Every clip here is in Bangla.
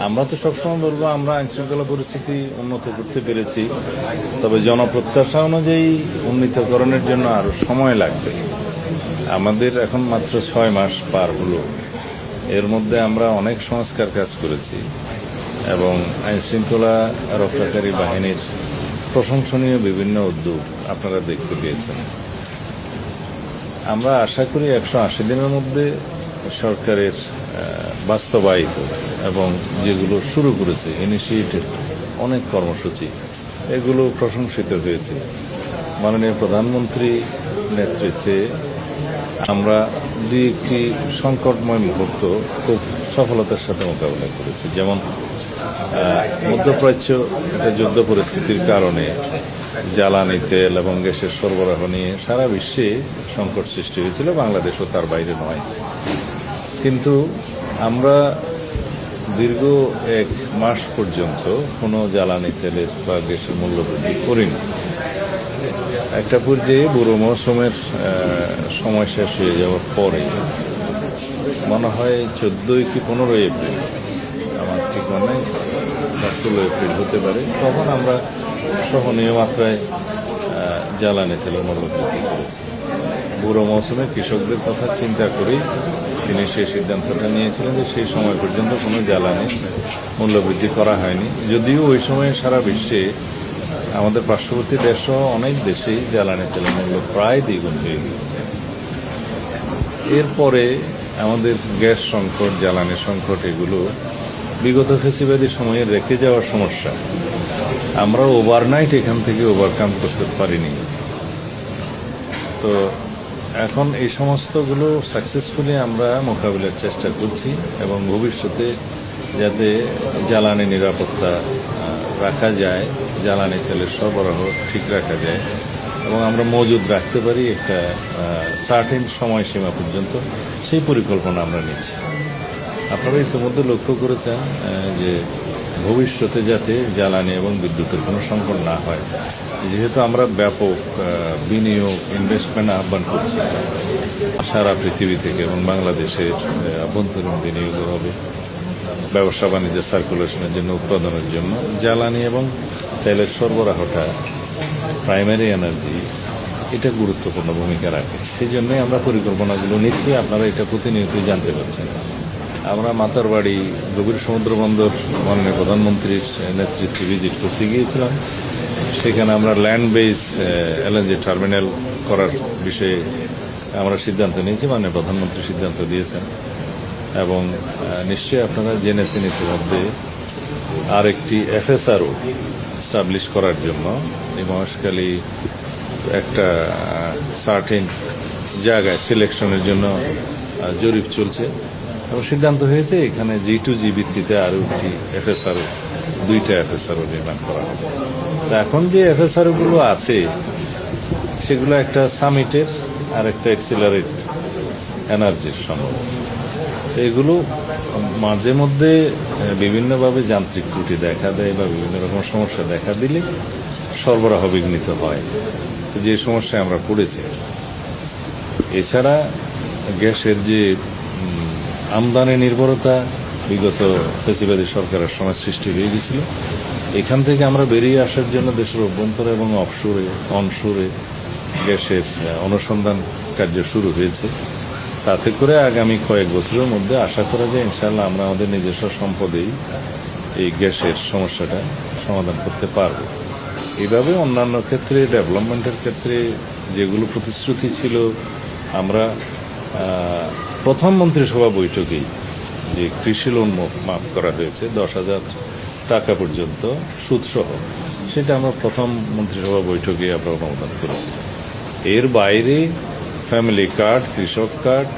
আমরা তো সবসময় বলবো আমরা আইনশৃঙ্খলা পরিস্থিতি উন্নত করতে পেরেছি, তবে জনপ্রত্যাশা অনুযায়ী উন্নীতকরণের জন্য আরও সময় লাগবে। আমাদের এখন মাত্র 6 মাস পার হলো, এর মধ্যে আমরা অনেক সংস্কার কাজ করেছি এবং আইনশৃঙ্খলা রক্ষাকারী বাহিনীর প্রশংসনীয় বিভিন্ন উদ্যোগ আপনারা দেখতে পেয়েছেন। আমরা আশা করি 180 দিনের মধ্যে সরকারের বাস্তবায়িত এবং যেগুলো শুরু করেছে ইনিশিয়েটিভ অনেক কর্মসূচি, এগুলো প্রশংসিত হয়েছে। মাননীয় প্রধানমন্ত্রী নেতৃত্বে আমরা একটি সংকটময় মুহূর্ত খুব সফলতার সাথে মোকাবিলা করেছি। যেমন মধ্যপ্রাচ্য একটা যুদ্ধ পরিস্থিতির কারণে জ্বালানি তেল এবং গ্যাসের সরবরাহ নিয়ে সারা বিশ্বে সংকট সৃষ্টি হয়েছিল, বাংলাদেশও তার বাইরে নয়। কিন্তু আমরা দীর্ঘ 1 মাস পর্যন্ত কোনো জ্বালানি তেলের বা গ্যাসের মূল্য বৃদ্ধি করিনি। একটা পর্যায়ে বুড়ো মৌসুমের সময় শেষ হয়ে যাওয়ার পরে মনে হয় 14 কি 15 এপ্রিল, আমার ঠিক মনে হয় 16 এপ্রিল হতে পারে, তখন আমরা সহনীয় মাত্রায় জ্বালানি তেলের মূল্য বৃদ্ধি করেছি। বুড়ো মৌসুমে কৃষকদের কথা চিন্তা করেই তিনি সেই সিদ্ধান্তটা নিয়েছিলেন যে সেই সময় পর্যন্ত কোনো জ্বালানি মূল্য বৃদ্ধি করা হয়নি। যদিও ওই সময়ে সারা বিশ্বে আমাদের পার্শ্ববর্তী দেশসহ অনেক দেশেই জ্বালানি তেলের মূল্য প্রায় দ্বিগুণ হয়ে গিয়েছে। এরপরে আমাদের গ্যাস সংকট, জ্বালানি সংকট, এগুলো বিগত ফেসিবাদী সময়ে রেখে যাওয়ার সমস্যা আমরা ওভারনাইট এখান থেকে ওভারকাম করতে পারিনি। তো এখন এই সমস্তগুলো সাকসেসফুলি আমরা মোকাবিলার চেষ্টা করছি এবং ভবিষ্যতে যাতে জ্বালানি নিরাপত্তা রাখা যায়, জ্বালানি তেলের সরবরাহ ঠিক রাখা যায় এবং আমরা মজুদ রাখতে পারি একটা সার্টেন সময়সীমা পর্যন্ত, সেই পরিকল্পনা আমরা নিচ্ছি। আপনারা ইতিমধ্যে লক্ষ্য করেছেন যে ভবিষ্যতে যাতে জ্বালানি এবং বিদ্যুতের কোনো সংকট না হয়, যেহেতু আমরা ব্যাপক বিনিয়োগ, ইনভেস্টমেন্ট আহ্বান করছি সারা পৃথিবী থেকে এবং বাংলাদেশের আভ্যন্তরীণ বিনিয়োগ হবে ব্যবসা বাণিজ্য সার্কুলেশনের জন্য, উৎপাদনের জন্য। জ্বালানি এবং তেলের সরবরাহটা, প্রাইমারি এনার্জি, এটা গুরুত্বপূর্ণ ভূমিকা রাখে। সেই জন্যই আমরা পরিকল্পনাগুলো নিচ্ছি, আপনারা এটা প্রতিনিয়তই জানতে পারছেন। আমরা মাতারবাড়ি গভীর সমুদ্র বন্দর মাননীয় প্রধানমন্ত্রীর নেতৃত্বে ভিজিট করতে গিয়েছিলাম। সেখানে আমরা ল্যান্ড বেস এলএনজি টার্মিনাল করার বিষয়ে আমরা সিদ্ধান্ত নিয়েছি, মাননীয় প্রধানমন্ত্রী সিদ্ধান্ত দিয়েছেন। এবং নিশ্চয়ই আপনারা জেনেছেন ইতিমধ্যে আরেকটি এফএসআরও স্টাবলিশ করার জন্য এই মহেশখালী একটা সার্টেন জায়গায় সিলেকশনের জন্য জরিপ চলছে এবং সিদ্ধান্ত হয়েছে এখানে G2G ভিত্তিতে আরও একটি এফএসআরও, 2টা এফএসআরও নির্মাণ করা হবে। তা এখন যে এফএসআরওগুলো আছে সেগুলো একটা সামিটের আর একটা এক্সিলারেট এনার্জির সঙ্গে। এগুলো মাঝে মধ্যে বিভিন্নভাবে যান্ত্রিক ত্রুটি দেখা দেয় বা বিভিন্ন রকম সমস্যা দেখা দিলে সরবরাহ বিঘ্নিত হয়, তো যে সমস্যায় আমরা পড়েছি। এছাড়া গ্যাসের যে আমদানি নির্ভরতা বিগত ফেসিবাদী সরকারের সময় সৃষ্টি হয়ে গেছিল, এখান থেকে আমরা বেরিয়ে আসার জন্য দেশের অভ্যন্তরে এবং অনশোরে গ্যাসের অনুসন্ধান কার্য শুরু হয়েছে। তাতে করে আগামী কয়েক বছরের মধ্যে আশা করা যায় ইনশাআল্লাহ আমরা আমাদের নিজস্ব সম্পদেই এই গ্যাসের সমস্যাটা সমাধান করতে পারব। এইভাবে অন্যান্য ক্ষেত্রে, ডেভেলপমেন্টের ক্ষেত্রে যেগুলো প্রতিশ্রুতি ছিল, আমরা প্রথম মন্ত্রিসভা বৈঠকেই যে কৃষি লোন মাফ করা হয়েছে 10,000 টাকা পর্যন্ত সুদসহ, সেটা আমরা প্রথম মন্ত্রিসভা বৈঠকে আমরা অনুমোদন করেছি। এর বাইরে ফ্যামিলি কার্ড, কৃষক কার্ড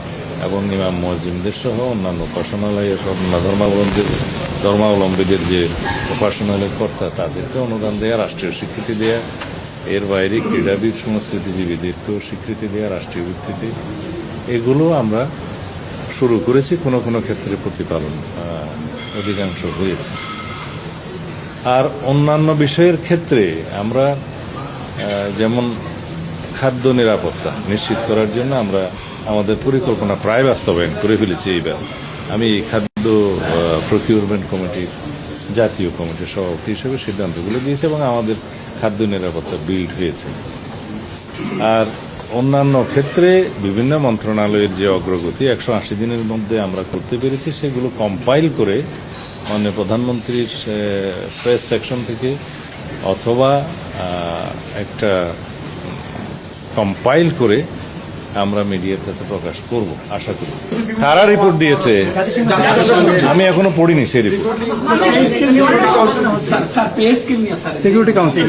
এবং ইমাম মুয়াজ্জিনদের সহ অন্যান্য উপাসনালয়ের ধর্মাবলম্বীদের যে উপাসনালয়ের কর্তা তাদেরকে অনুদান দেওয়া, রাষ্ট্রীয় স্বীকৃতি দেওয়া, এর বাইরে ক্রীড়াবিদ, সংস্কৃতিজীবীদেরকেও স্বীকৃতি দেওয়া রাষ্ট্রীয় ভিত্তিতে, এগুলো আমরা শুরু করেছি। কোনো কোনো ক্ষেত্রে প্রতিপালন অধিকাংশ হয়েছে। আর অন্যান্য বিষয়ের ক্ষেত্রে আমরা যেমন খাদ্য নিরাপত্তা নিশ্চিত করার জন্য আমরা আমাদের পরিকল্পনা প্রায় বাস্তবায়ন করে ফেলেছি। এইবার আমি খাদ্য প্রকিউরমেন্ট কমিটির জাতীয় কমিটির সভাপতি হিসেবে সিদ্ধান্তগুলো দিয়েছে এবং আমাদের খাদ্য নিরাপত্তা বিল হয়েছে। আর অন্যান্য ক্ষেত্রে বিভিন্ন মন্ত্রণালয়ের যে অগ্রগতি 180 দিনের মধ্যে আমরা করতে পেরেছি, সেগুলো কম্পাইল করে মাননীয় প্রধানমন্ত্রীর প্রেস সেকশন থেকে অথবা একটা কম্পাইল করে আমরা মিডিয়ার কাছে প্রকাশ করব আশা করি। কারা রিপোর্ট দিয়েছে আমি এখনো পড়িনি সেই রিপোর্ট। সিকিউরিটি কাউন্সিল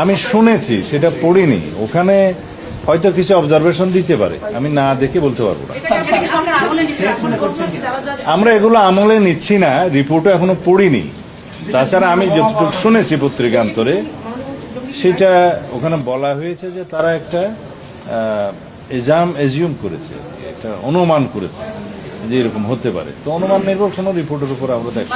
আমি শুনেছি, সেটা পড়িনি। ওখানে হয়তো কিছু অবজারভেশন দিতে পারে, আমি না দেখে বলতে পারবো না। আমরা এগুলো আমলে নিচ্ছি না, রিপোর্টও এখনো পড়িনি। তাছাড়া আমি যতটুকু শুনেছি পত্রিকান্তরে, সেটা ওখানে বলা হয়েছে যে তারা একটা এজিউম করেছে, একটা অনুমান করেছে যে এরকম হতে পারে। তো অনুমান নির্ভর কোনো রিপোর্টের উপর আমরা দেখি।